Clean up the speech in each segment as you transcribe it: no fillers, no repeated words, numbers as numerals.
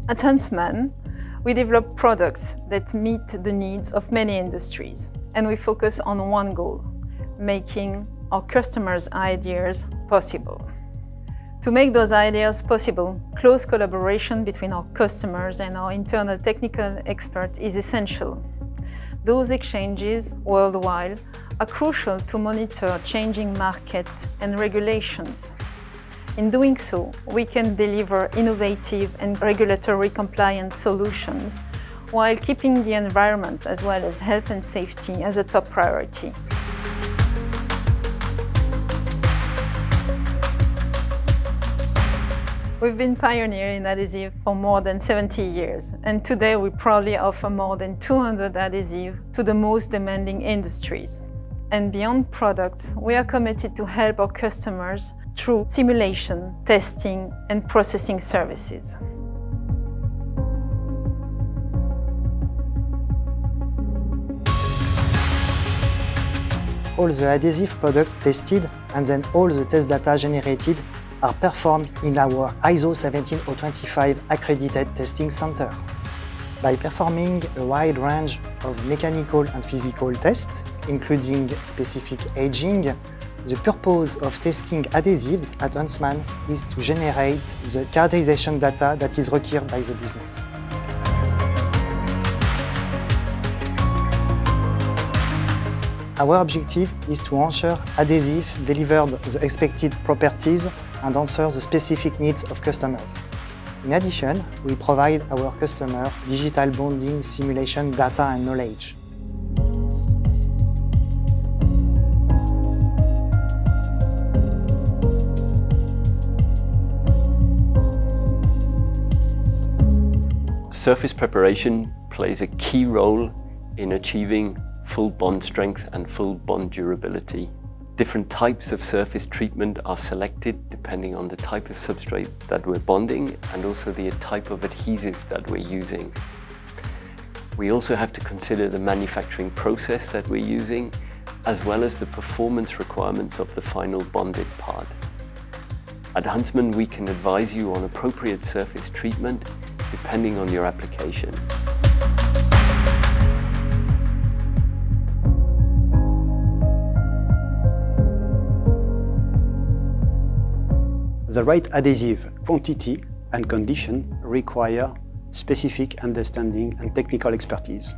At Huntsman, we develop products that meet the needs of many industries, and we focus on one goal: making our customers' ideas possible. To make those ideas possible, close collaboration between our customers and our internal technical experts is essential. Those exchanges worldwide are crucial to monitor changing markets and regulations. In doing so, we can deliver innovative and regulatory compliant solutions while keeping the environment as well as health and safety as a top priority. We've been pioneering adhesive for more than 70 years, and today we proudly offer more than 200 adhesives to the most demanding industries. And beyond products, we are committed to help our customers through simulation, testing, and processing services. All the adhesive products tested and then all the test data generated are performed in our ISO 17025 accredited testing center. By performing a wide range of mechanical and physical tests, including specific aging, the purpose of testing adhesives at Huntsman is to generate the characterization data that is required by the business. Our objective is to ensure adhesive delivered the expected properties and answer the specific needs of customers. In addition, we provide our customer digital bonding simulation data and knowledge. Surface preparation plays a key role in achieving full bond strength and full bond durability. Different types of surface treatment are selected depending on the type of substrate that we're bonding and also the type of adhesive that we're using. We also have to consider the manufacturing process that we're using, as well as the performance requirements of the final bonded part. At Huntsman, we can advise you on appropriate surface treatment depending on your application. The right adhesive quantity and condition require specific understanding and technical expertise.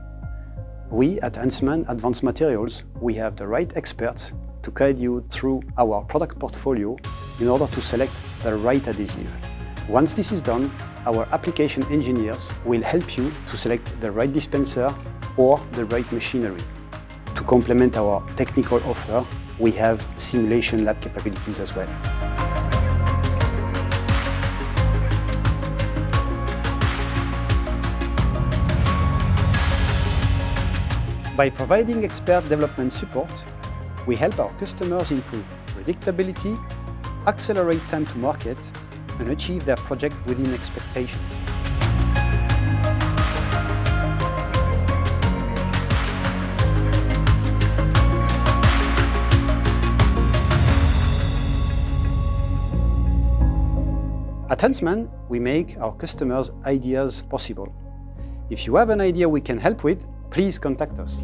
We at Huntsman Advanced Materials, we have the right experts to guide you through our product portfolio in order to select the right adhesive. Once this is done, our application engineers will help you to select the right dispenser or the right machinery. To complement our technical offer, we have simulation lab capabilities as well. By providing expert development support, we help our customers improve predictability, accelerate time to market, and achieve their project within expectations. At Huntsman, we make our customers' ideas possible. If you have an idea we can help with, please contact us.